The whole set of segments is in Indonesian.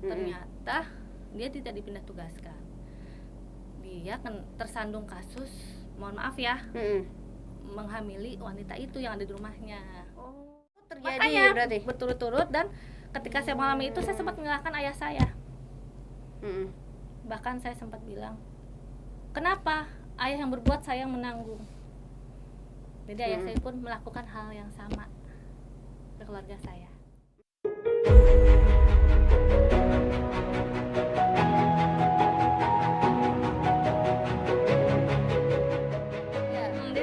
Ternyata dia tidak dipindah tugaskan. Dia tersandung kasus, mohon maaf ya, menghamili wanita itu yang ada di rumahnya. Terjadi Makanya berarti berturut-turut, dan ketika saya mengalami itu saya sempat menyalahkan ayah saya. Bahkan saya sempat bilang, kenapa ayah yang berbuat, saya yang menanggung. Jadi ayah saya pun melakukan hal yang sama ke keluarga saya.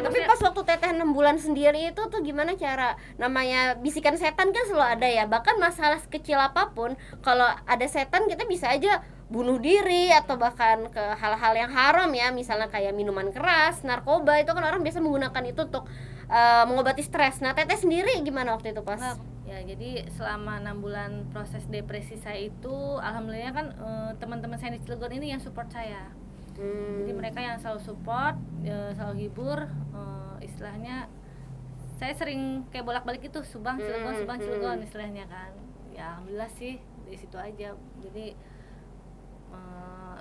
Tapi pas waktu teteh 6 bulan sendiri itu tuh gimana cara, namanya bisikan setan kan selalu ada ya, bahkan masalah sekecil apapun kalau ada setan kita bisa aja bunuh diri atau bahkan ke hal-hal yang haram ya, misalnya kayak minuman keras, narkoba, itu kan orang biasa menggunakan itu untuk mengobati stres. Nah teteh sendiri gimana waktu itu pas? Ya jadi selama 6 bulan proses depresi saya itu, alhamdulillah kan teman-teman saya di Cilegon ini yang support saya. Jadi mereka yang selalu support, selalu hibur, istilahnya saya sering kayak bolak-balik itu, Subang Cilegon istilahnya kan. Ya alhamdulillah sih di situ aja. Jadi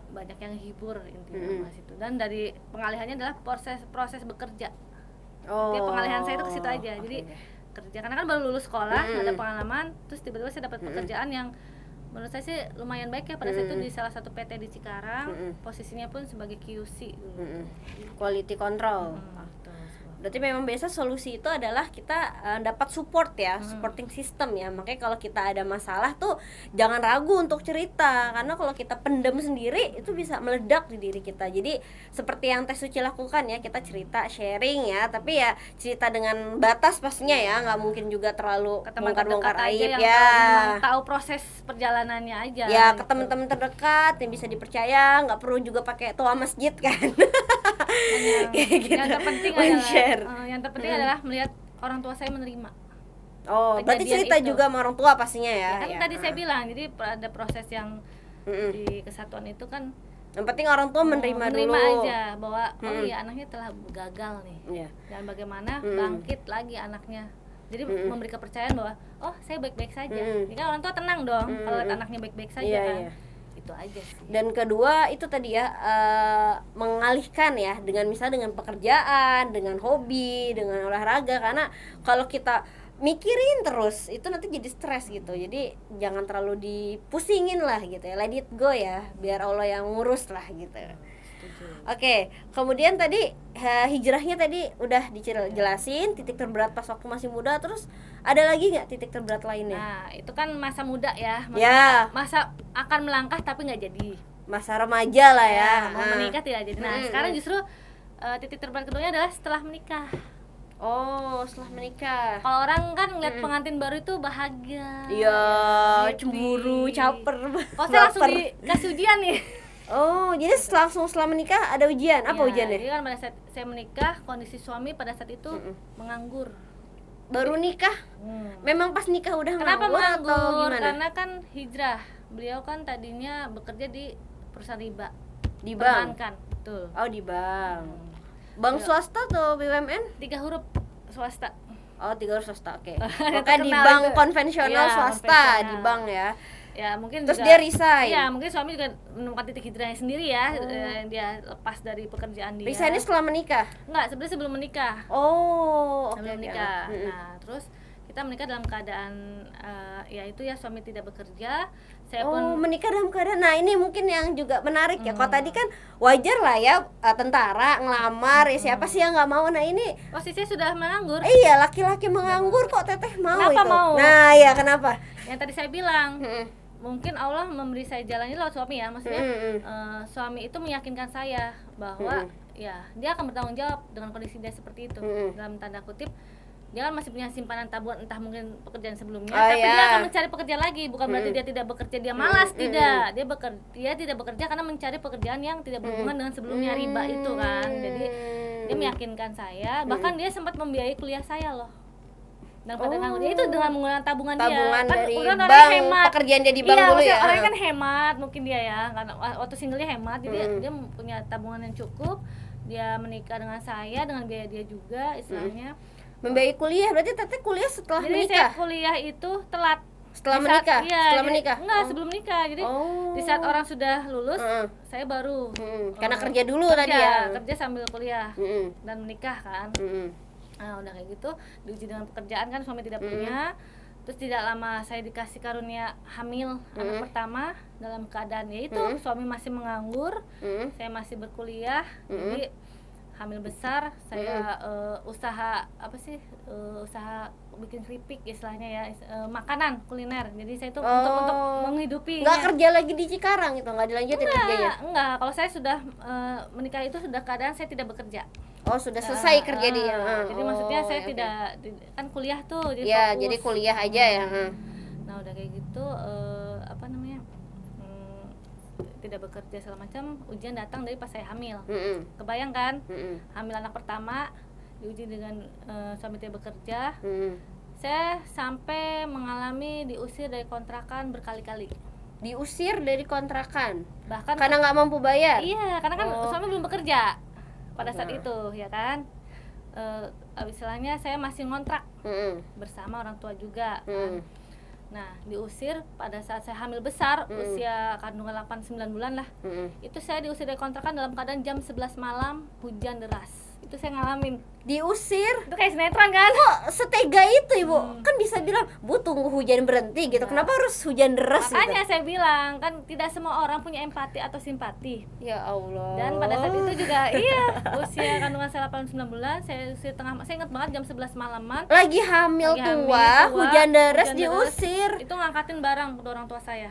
banyak yang hibur intinya mas itu. Dan dari pengalihannya adalah proses bekerja. Jadi pengalihan saya itu ke situ aja. Jadi kerja, karena kan baru lulus sekolah, ada pengalaman, terus tiba-tiba saya dapat pekerjaan yang menurut saya sih lumayan baik ya pada saat itu di salah satu PT di Cikarang, posisinya pun sebagai QC dulu. Quality control. Berarti memang biasa solusi itu adalah kita dapat support ya, supporting system ya. Makanya kalau kita ada masalah tuh jangan ragu untuk cerita, karena kalau kita pendem sendiri itu bisa meledak di diri kita. Jadi seperti yang Teh Suci lakukan ya, kita cerita, sharing ya, tapi ya cerita dengan batas pastinya ya, nggak mungkin juga terlalu bongkar-bongkar aib ya. Tahu proses perjalanannya aja. Ya ke teman-teman terdekat yang bisa dipercaya, nggak perlu juga pakai toa masjid kan. Yang terpenting adalah melihat orang tua saya menerima. Berarti cerita itu juga sama orang tua pastinya ya. Kan tadi saya bilang, jadi ada proses yang di kesatuan itu kan, yang penting orang tua menerima dulu aja bahwa iya anaknya telah gagal nih, dan bagaimana bangkit lagi anaknya. Jadi memberi kepercayaan bahwa saya baik-baik saja. Jadi kan orang tua tenang dong kalau anaknya baik-baik saja kan. Itu aja sih. Dan kedua itu tadi ya, mengalihkan ya dengan misalnya dengan pekerjaan, dengan hobi, dengan olahraga, karena kalau kita mikirin terus itu nanti jadi stres gitu. Jadi jangan terlalu dipusingin lah gitu ya, let it go ya, biar Allah yang ngurus lah gitu. Oke, kemudian tadi hijrahnya tadi udah dijelasin, titik terberat pas waktu masih muda, terus ada lagi nggak titik terberat lainnya? Nah itu kan masa muda ya, masa akan melangkah tapi nggak jadi, masa remaja lah ya, mau menikah tidak jadi. Nah sekarang justru titik terberat keduanya adalah setelah menikah. Setelah menikah. Kalau orang kan ngeliat pengantin baru itu bahagia, iya, cemburu, caper, saya langsung dikasih ujian nih. Jadi langsung setelah menikah ada ujian. Apa ujiannya? Jadi kan pada saat saya menikah, kondisi suami pada saat itu menganggur. Baru nikah? Memang pas nikah udah kenapa menganggur atau gimana? Karena kan hijrah. Beliau kan tadinya bekerja di perusahaan riba. Di bank? Kan, betul. Di bank. Bank swasta atau BUMN? 3 huruf swasta. 3 huruf swasta, oke. Maka di bank konvensional swasta, di bank ya. Ya mungkin terus juga, dia resign. Iya, mungkin suami juga menemukan titik hijrahnya sendiri ya. Dia lepas dari pekerjaan dia. Resignnya setelah menikah? Enggak, sebenarnya sebelum menikah. Sebelum menikah. Nah, terus kita menikah dalam keadaan yaitu ya suami tidak bekerja. Saya pun menikah dalam keadaan. Nah, ini mungkin yang juga menarik ya. Kalau tadi kan wajar lah ya, tentara ngelamar ya, siapa sih yang nggak mau. Nah, ini posisinya sudah menganggur. Iya, laki-laki menganggur kok teteh mau. Kenapa itu mau? Nah, ya kenapa? Yang tadi saya bilang, mungkin Allah memberi saya jalan ini lewat suami ya, maksudnya suami itu meyakinkan saya bahwa ya dia akan bertanggung jawab dengan kondisi dia seperti itu. Dalam tanda kutip, dia kan masih punya simpanan tabungan, entah mungkin pekerjaan sebelumnya, tapi dia akan mencari pekerjaan lagi. Bukan berarti dia tidak bekerja, dia malas, tidak. Dia tidak bekerja karena mencari pekerjaan yang tidak berhubungan dengan sebelumnya, riba itu kan. Jadi dia meyakinkan saya, bahkan dia sempat membiayai kuliah saya loh. Dan pada dia itu dengan menggunakan tabungan dia kan, dari bank, hemat. Pekerjaan dia di bank dulu ya. Orangnya kan hemat mungkin dia ya, karena waktu singlenya hemat, jadi dia punya tabungan yang cukup. Dia menikah dengan saya dengan biaya dia juga istilahnya. Membiayai kuliah, berarti teteh kuliah setelah jadi menikah? Jadi saya kuliah itu telat. Setelah Di saat- menikah? iya, Setelah jadi- menikah? Enggak, Oh. sebelum menikah. Jadi Oh. di saat orang sudah lulus, Heeh. saya baru Karena kerja dulu kerja, tadi ya. kerja sambil kuliah Mm-mm. dan menikah kan. Mm-mm. Nah, udah kayak gitu diuji dengan pekerjaan kan, suami tidak punya. Terus tidak lama saya dikasih karunia hamil anak pertama dalam keadaan yaitu suami masih menganggur, Mm-mm. saya masih berkuliah. Jadi hamil besar, saya usaha apa sih? Usaha bikin keripik istilahnya ya, makanan kuliner. Jadi saya itu untuk menghidupi. Nggak kerja lagi di Cikarang itu, nggak dilanjutin kerjanya? Enggak, kalau saya sudah menikah itu sudah keadaan saya tidak bekerja. Oh, sudah selesai kerja di. Jadi maksudnya saya oke. tidak kan kuliah tuh, jadi Ya, fokus. jadi kuliah aja ya. Nah udah kayak gitu apa namanya, tidak bekerja segala macam, ujian datang dari pas saya hamil. Mm-mm. Kebayang kan, Mm-mm. hamil anak pertama diuji dengan suami tidak bekerja. Mm-mm. Saya sampai mengalami diusir dari kontrakan berkali-kali. Diusir dari kontrakan Bahkan karena nggak mampu bayar. iya, karena kan Oh. suami belum bekerja pada saat itu, ya kan. Istilahnya saya masih ngontrak Mm-mm. bersama orang tua juga. Mm. Nah, diusir pada saat saya hamil besar, usia kandungan 8-9 bulan lah. Mm-mm. Itu saya diusir dari kontrakan dalam keadaan jam 11 malam, hujan deras. Itu saya ngalamin. Diusir. Itu kayak sinetron kan? Kok setega itu, Ibu? Kan bisa bilang, "Bu, tunggu hujan berhenti," gitu. Kenapa harus hujan deras Makanya gitu? saya bilang, kan tidak semua orang punya empati atau simpati. Ya Allah. Dan pada saat itu juga iya, usia kandungan saya 8-9 bulan, saya usia saya ingat banget jam 11 malaman. lagi hamil Lagi hamil tua, tua, hujan deras hujan diusir. Itu ngangkatin barang kedua orang tua saya.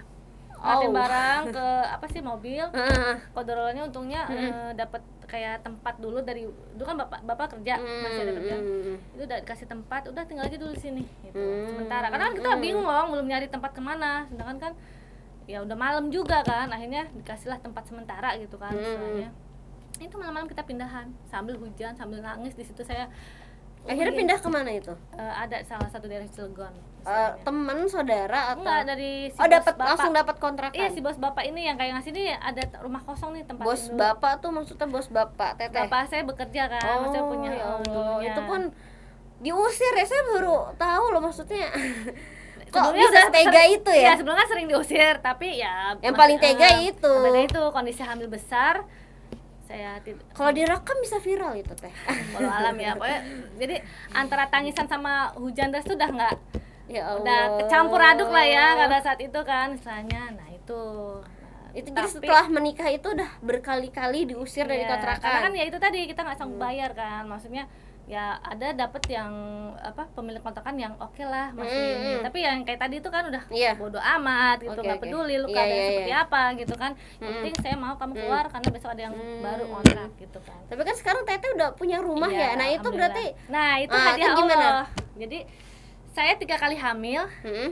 Ngangkatin barang ke apa sih, mobil. Kodorolnya untungnya dapat kayak tempat dulu dari dulu kan bapak kerja, masih ada kerja. Itu udah dikasih tempat, udah tinggal aja dulu di sini gitu. Sementara karena kan kita bingung belum nyari tempat kemana, sedangkan kan ya udah malam juga kan, akhirnya dikasihlah tempat sementara gitu kan. Istilahnya itu malam-malam kita pindahan sambil hujan, sambil nangis di situ saya. Akhirnya pindah kemana itu? Ada salah satu daerah Cilegon. Teman, saudara atau? Enggak, dari si Oh, bos dapat bapak. langsung dapat kontrakan. Iya, si bos bapak ini yang kayak ngasih nih, ada rumah kosong nih tempat Bos bapak tuh maksudnya bos bapak teteh. Bapak saya bekerja kan, maksudnya punya ya Allah. dulunya. Itu pun diusir ya, saya baru tahu loh maksudnya. Kok Sebelumnya bisa udah tega sering- itu ya? sebelumnya kan sering diusir, tapi ya Yang paling tega itu. yang paling itu kondisi hamil besar. Saya Kalau direkam bisa viral itu teh. kalau alam ya, pokoknya jadi antara tangisan sama hujan deras tuh udah nggak, Ya Allah. udah kecampur aduk lah ya pada saat itu kan istilahnya. Nah itu Itu tapi- jadi setelah menikah itu udah berkali-kali diusir dari Iya, kontrakan. karena kan ya itu tadi kita nggak sanggup bayar kan, maksudnya ya ada dapat yang apa pemilik kontrakan yang oke lah masih ini. Tapi yang kayak tadi itu kan udah Iya. bodo amat gitu, Oke, nggak oke. peduli lu Iya, keadaan iya, seperti iya. apa gitu kan. Yang penting saya mau kamu keluar karena besok ada yang baru kontrak gitu kan. Tapi kan sekarang Teteh udah punya rumah Iya, ya. Nah, itu alhamdulillah. berarti Nah itu Ah, hadiah itu gimana? Allah. Jadi saya 3 kali hamil,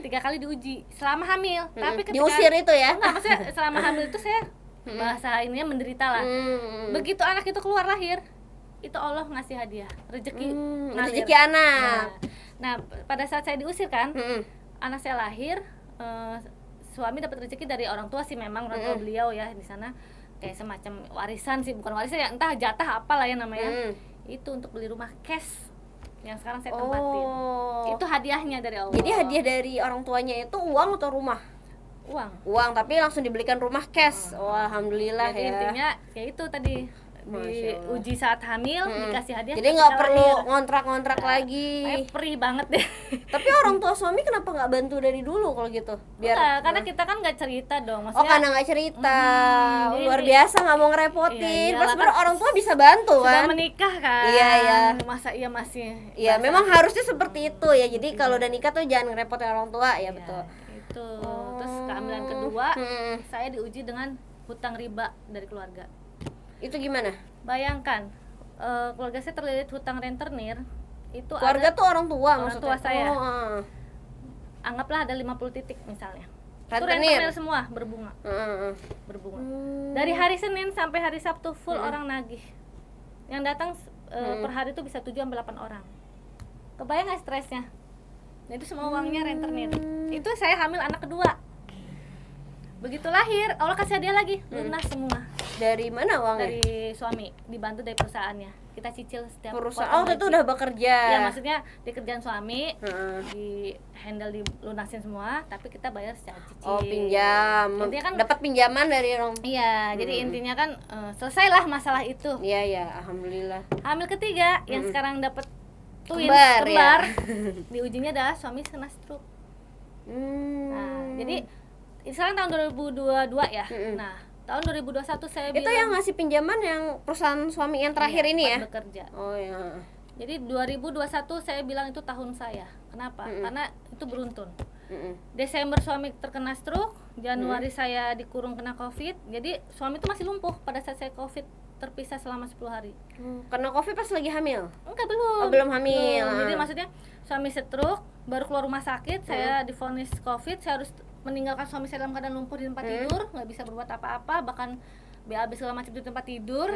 3 kali diuji selama hamil. Tapi ketika diusir itu ya. enggak, maksudnya selama hamil itu saya bahasa ininya menderita lah. Begitu anak itu keluar lahir, itu Allah ngasih hadiah rezeki ngalir. Rezeki anak. Nah, pada saat saya diusir kan, Mm-mm. anak saya lahir, suami dapat rezeki dari orang tua sih, memang orang tua beliau ya di sana kayak semacam warisan sih, bukan warisan ya, entah jatah apalah ya namanya. Itu untuk beli rumah cash yang sekarang saya tempatin. Itu hadiahnya dari Allah. Jadi hadiah dari orang tuanya itu uang atau rumah? uang. Uang, tapi langsung dibelikan rumah cash. Wah, alhamdulillah Jadi ya. intinya ya itu tadi Masya Allah. diuji saat hamil, dikasih hadiah. Jadi ketika nggak perlu lahir. ngontrak-ngontrak lagi. Perih banget deh. Tapi orang tua suami kenapa nggak bantu dari dulu kalau gitu? Enggak, karena kita kan nggak cerita dong, Oh, maksudnya. karena nggak cerita. jadi Luar biasa, nggak mau ngerepotin. Iya, Pas iyalah, sebenarnya kan orang tua bisa bantu sudah kan? menikah kan. Iya, iya. Masa iya masih. Iya, memang harusnya seperti itu ya. Jadi kalau udah nikah tuh jangan ngerepotin orang tua ya, Iya, betul. Itu. Terus kehamilan kedua, Hmm. saya diuji dengan hutang riba dari keluarga. Itu gimana? Bayangkan, keluarga saya terlilit hutang rentenir. Itu Keluarga ada, tuh orang tua orang maksudnya. tua saya. Oh, anggaplah ada 50 titik misalnya. Itu Rentenir. rentenir semua berbunga. Berbunga. Hmm. Dari hari Senin sampai hari Sabtu full orang nagih. Yang datang per hari itu bisa 7 sampai 8 orang. Kebayang nggak stresnya? Nah, itu semua uangnya rentenir. Itu saya hamil anak kedua. Begitu lahir, Allah kasih hadiah lagi, lunas semua Dari mana uangnya? dari suami, dibantu dari perusahaannya. kita cicil setiap perusahaan. potong Oh, itu gaji. udah bekerja. Ya maksudnya di kerjaan suami di handle dilunasin semua, tapi kita bayar secara cicil. Oh, pinjam. Intinya kan dapat pinjaman dari orang. iya, jadi intinya kan selesailah masalah itu. Iya ya, alhamdulillah. Hamil ketiga yang sekarang dapat twins Kembar, kembar, ya. di ujinya adalah suami kena stroke. Nah, jadi sekarang tahun 2022 ya. Nah, tahun 2021 saya Itu bilang yang ngasih pinjaman yang perusahaan suami yang terakhir iya, ini ya? tempat bekerja. Oh ya. Jadi 2021 saya bilang itu tahun saya. Kenapa? Karena itu beruntun. Desember suami terkena stroke, Januari saya dikurung kena Covid. Jadi suami itu masih lumpuh pada saat saya Covid, terpisah selama 10 hari. Kena Covid pas lagi hamil? Enggak, belum. Oh, belum hamil. Jadi maksudnya suami stroke, baru keluar rumah sakit, saya divonis Covid, saya harus meninggalkan suami saya dalam keadaan lumpuh di tempat tidur, nggak bisa berbuat apa-apa, bahkan BAB segala macam di tempat tidur.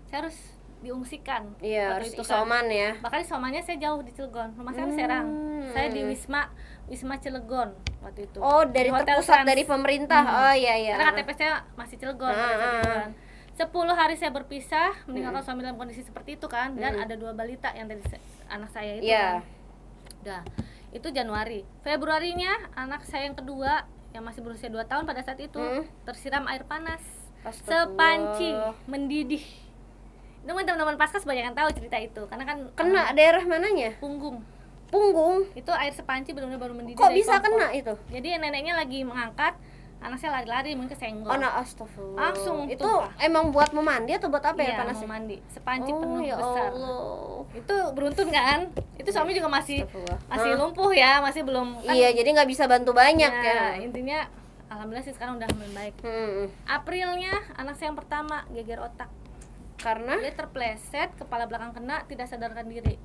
Saya harus diungsikan. Iya, waktu harus itu kan. isoman ya. Bahkan isomannya saya jauh di Cilegon, rumah saya di Serang. Saya di Wisma Cilegon waktu itu. Oh, dari Di Hotel terpusat Trans. dari pemerintah. Oh iya iya. Karena KTP saya masih Cilegon pada saat itu kan. 10 hari saya berpisah, meninggalkan suami dalam kondisi seperti itu kan, dan ada 2 balita yang dari anak saya itu kan. Udah, itu Januari. Februarinya anak saya yang kedua yang masih berusia 2 tahun pada saat itu tersiram air panas. Sepanci mendidih. Itu teman-teman Paskas banyak yang tahu cerita itu, karena kan Kena daerah mananya? punggung. Punggung. Itu air sepanci benar-benar baru mendidih. Kok dari bisa kompor. kena itu? Jadi neneknya lagi mengangkat, anak saya lari-lari mungkin kesenggol. Oh, nah, astagfirullah. Langsung itu tumpah. emang buat memandi atau buat apa ya Iya, panasnya? mau mandi. Sepanci Oh, penuh ya besar. Allah. Itu beruntun kan? Itu suami juga masih Astagfirullah. lumpuh ya, masih belum kan. Iya, jadi nggak bisa bantu banyak ya. Intinya alhamdulillah sih sekarang udah membaik. Aprilnya anak saya yang pertama geger otak. Karena Dia terpleset, kepala belakang kena, tidak sadarkan diri.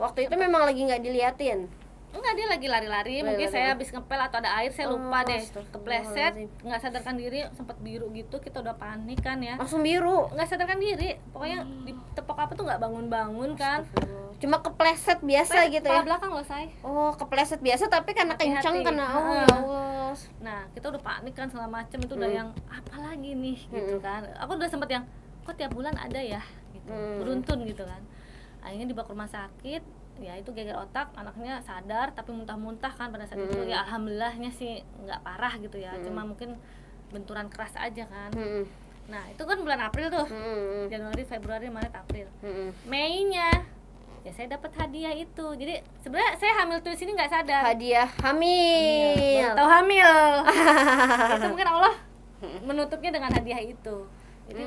waktu itu memang lagi nggak diliatin. Enggak, dia lagi lari-lari, mungkin saya habis ngepel atau ada air, saya lupa deh. Kepleset, nggak sadarkan diri, sempat biru gitu, kita udah panik kan ya. Langsung biru. Nggak sadarkan diri, pokoknya ditepok apa tuh nggak bangun-bangun kan. Cuma kepleset biasa gitu Kepala ya. belakang loh, say. Oh, kepleset biasa tapi karena Hati-hati. kencang kena. Oh Heeh. ya Allah. Nah, kita udah panik kan segala macem, itu udah yang apa lagi nih gitu kan. Aku udah sempet yang kok tiap bulan ada ya gitu. Beruntun gitu kan. Akhirnya dibawa ke rumah sakit, ya itu geger otak, anaknya sadar tapi muntah-muntah kan pada saat itu. Ya alhamdulillahnya sih nggak parah gitu ya, cuma mungkin benturan keras aja kan. Nah, itu kan bulan April tuh. Januari, Februari, Maret, April. Meinya ya saya dapat hadiah itu. Jadi sebenarnya saya hamil tuh sini nggak sadar. Hadiah hamil. Baru tahu hamil. Itu mungkin Allah menutupnya dengan hadiah itu. Jadi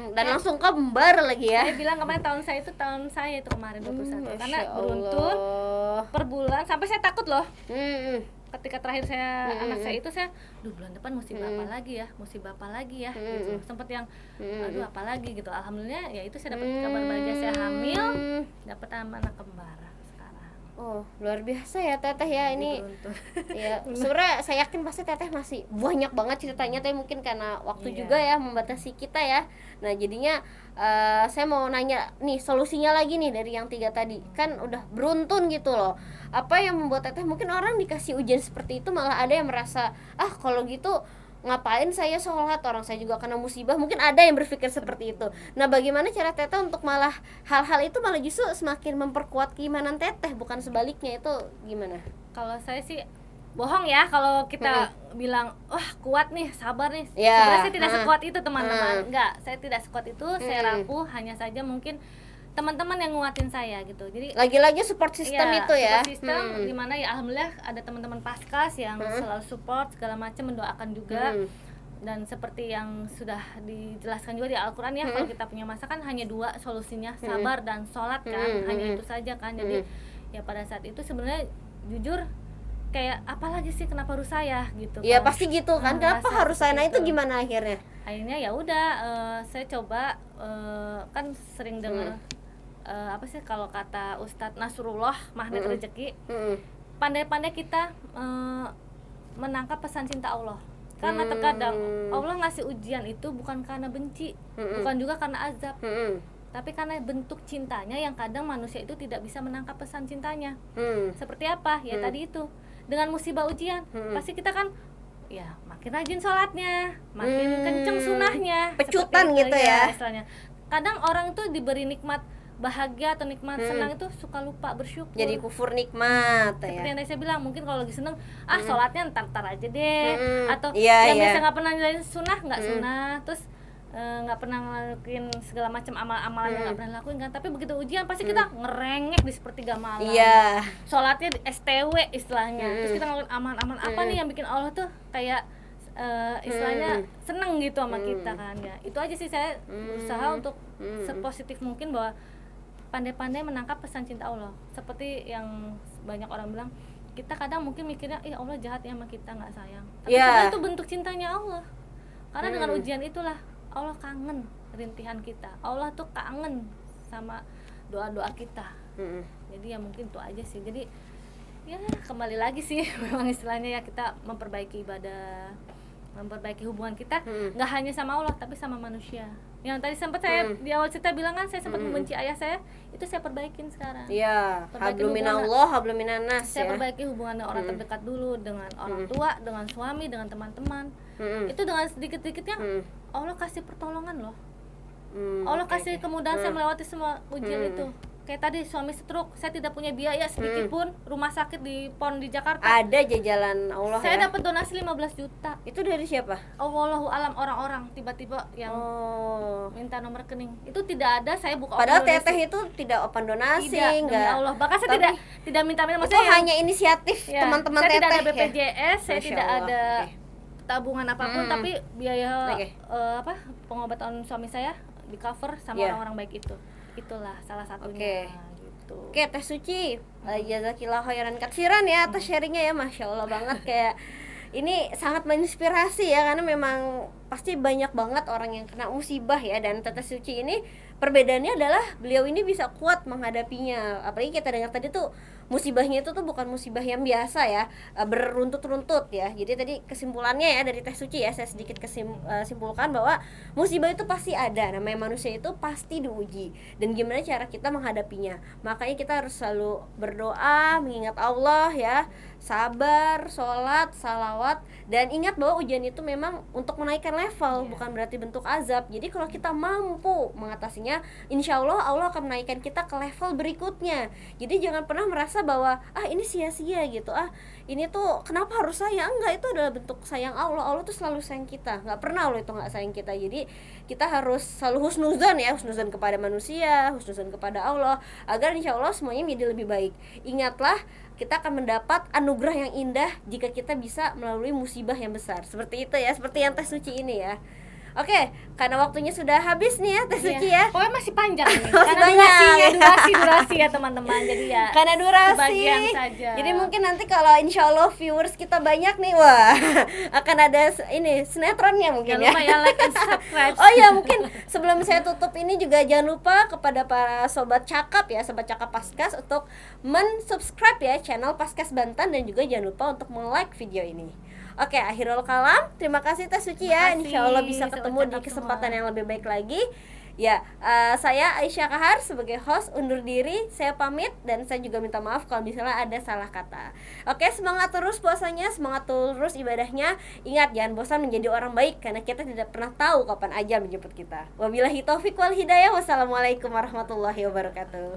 Dan langsung kembar lagi ya. saya bilang kemarin tahun saya itu kemarin 21. Karena Masya beruntun Allah. per bulan sampai saya takut loh. Hmm. Ketika terakhir saya anak saya itu saya, duh bulan depan musibah apa lagi ya, gitu. Sempet yang aduh apa lagi gitu. Alhamdulillah ya itu saya dapat kabar bahagia, saya hamil, dapat anak kembar sekarang. Oh, luar biasa ya Teteh ya ini. Beruntun. Ya, sebenarnya saya yakin pasti Teteh masih banyak banget ceritanya, tapi mungkin karena waktu Iya. juga ya membatasi kita ya. Nah, jadinya saya mau nanya nih solusinya lagi nih dari yang 3 tadi. Kan udah beruntun gitu loh. Apa yang membuat Teteh, mungkin orang dikasih ujian seperti itu malah ada yang merasa, ah kalau gitu ngapain saya sholat, orang saya juga kena musibah. Mungkin ada yang berpikir seperti itu. Nah, bagaimana cara Teteh untuk malah hal-hal itu malah justru semakin memperkuat keimanan Teteh, bukan sebaliknya, itu gimana? Kalau saya sih bohong ya kalau kita bilang wah kuat nih, sabar nih. Ya, Sebenarnya saya tidak sekuat itu teman-teman. Enggak, saya tidak sekuat itu, saya rapuh, hanya saja mungkin teman-teman yang nguatin saya gitu. Jadi Lagi-lagi support system iya, itu ya. support system di mana ya alhamdulillah ada teman-teman Paskas yang selalu support segala macam, mendoakan juga. Dan seperti yang sudah dijelaskan juga di Al-Qur'an ya, kalau kita punya masa kan hanya 2 solusinya, sabar dan sholat kan, hanya itu saja kan. Jadi ya pada saat itu sebenarnya jujur kayak apalagi sih kenapa harus saya gitu. Iya kan. pasti gitu kan. Kenapa Ngerasa harus saya? Nah seperti itu gimana akhirnya? Akhirnya ya udah saya coba kan sering dengar apa sih kalau kata Ustadz Nasrullah magnet rezeki. Pandai-pandai kita menangkap pesan cinta Allah. Karena terkadang Allah ngasih ujian itu bukan karena benci, bukan juga karena azab. Tapi karena bentuk cintanya yang kadang manusia itu tidak bisa menangkap pesan cintanya. Seperti apa? Ya tadi itu. Dengan musibah ujian, pasti kita kan ya makin rajin sholatnya, makin kenceng sunahnya, Pecutan seperti itu, gitu ya. Istilahnya. Kadang orang tuh diberi nikmat bahagia atau nikmat senang itu suka lupa bersyukur. Jadi kufur nikmat seperti ya. yang tadi saya bilang, mungkin kalau lagi seneng sholatnya ntar aja deh, atau Iya, yang iya. biasa nggak pernah nyalain sunnah nggak sunnah, terus nggak pernah ngelakuin segala macam amal-amalan yang nggak pernah lakuin kan, tapi begitu ujian pasti kita ngerengek di sepertiga malam. Iya. Sholatnya di STW istilahnya, terus kita ngelakuin amal-amal apa nih yang bikin Allah tuh kayak istilahnya seneng gitu sama kita kan ya. Itu aja sih saya berusaha untuk sepositif mungkin bahwa pandai-pandai menangkap pesan cinta Allah. Seperti yang banyak orang bilang, kita kadang mungkin mikirnya Allah jahat ya sama kita, nggak sayang, tapi sebenarnya itu bentuk cintanya Allah, karena dengan ujian itulah Allah kangen rintihan kita, Allah tuh kangen sama doa-doa kita. Jadi ya mungkin itu aja sih. Jadi ya kembali lagi sih memang istilahnya ya, kita memperbaiki ibadah, memperbaiki hubungan kita nggak hanya sama Allah tapi sama manusia. Yang tadi sempat saya di awal cerita bilang kan, saya sempat membenci ayah saya, itu saya perbaikin sekarang. Iya, hablum minallah, hablum minannas ya. Saya perbaiki hubungan orang terdekat dulu, dengan orang tua, dengan suami, dengan teman-teman. Itu dengan sedikit-sedikitnya Allah kasih pertolongan loh. Allah kasih kemudahan saya melewati semua ujian itu. Kayak tadi suami stroke, saya tidak punya biaya sedikit pun, rumah sakit di PON di Jakarta. Ada jajalan Allah saya ya. dapat donasi 15 juta. Itu dari siapa? Allahu alam, orang-orang tiba-tiba yang minta nomor rekening. Itu tidak ada, saya buka Padahal open teteh donasi. itu tidak open donasi, Tidak, demi enggak. Allah. Bahkan saya tidak minta-minta, Itu maksudnya hanya inisiatif ya, teman-teman saya teteh tidak ada ya. BPJS, saya Masya tidak Allah. ada Oke. tabungan apapun, tapi biaya Oke. pengobatan suami saya di cover sama Iya. orang-orang baik itu. Itulah salah satunya. Oke. Gitu. Oke, Teh Suci, jazakillah khairan katsiran ya atas sharingnya ya, Masya Allah banget. Kayak ini sangat menginspirasi ya, karena memang pasti banyak banget orang yang kena musibah ya. Dan Teteh Suci ini perbedaannya adalah beliau ini bisa kuat menghadapinya. Apalagi kita dengar tadi tuh musibahnya itu tuh bukan musibah yang biasa ya, beruntut-runtut ya. Jadi tadi kesimpulannya ya dari Teh Suci ya, saya sedikit simpulkan bahwa musibah itu pasti ada, namanya manusia itu pasti diuji, dan gimana cara kita menghadapinya. Makanya kita harus selalu berdoa, mengingat Allah ya, sabar, sholat, salawat, dan ingat bahwa ujian itu memang untuk menaikkan level, bukan berarti bentuk azab. Jadi kalau kita mampu mengatasinya, insya Allah Allah akan menaikkan kita ke level berikutnya. Jadi jangan pernah merasa bahwa ini sia-sia gitu, ini tuh kenapa harus saya. Enggak, itu adalah bentuk sayang Allah. Allah tuh selalu sayang kita, nggak pernah Allah itu nggak sayang kita. Jadi kita harus selalu husnuzan ya, husnuzan kepada manusia, husnuzan kepada Allah, agar insya Allah semuanya menjadi lebih baik. Ingatlah, kita akan mendapat anugerah yang indah jika kita bisa melalui musibah yang besar. Seperti itu ya, seperti yang Teh Suci ini ya. Oke, karena waktunya sudah habis nih ya Teh Suci ya. Pokoknya masih panjang nih. Masih Karena banyak. durasi ya teman-teman. Jadi ya Karena durasi. sebagian saja. Jadi mungkin nanti kalau insya Allah viewers kita banyak nih, wah akan ada ini sinetronnya mungkin jangan ya. lupa ya like and subscribe. Oh iya, mungkin sebelum saya tutup ini juga jangan lupa kepada para sobat cakap ya, sobat cakap Paskas, untuk mensubscribe ya channel Paskas Bantan, dan juga jangan lupa untuk like video ini. Oke, akhirul kalam. Terima kasih Teh Suci ya. Insya Allah bisa ketemu di kesempatan yang lebih baik lagi. Ya, saya Aisyah Kahar sebagai host undur diri. Saya pamit, dan saya juga minta maaf kalau misalnya ada salah kata. Oke, semangat terus puasanya, semangat terus ibadahnya. Ingat, jangan bosan menjadi orang baik, karena kita tidak pernah tahu kapan ajal menjemput kita. Wabillahi taufik wal hidayah. Wassalamualaikum warahmatullahi wabarakatuh.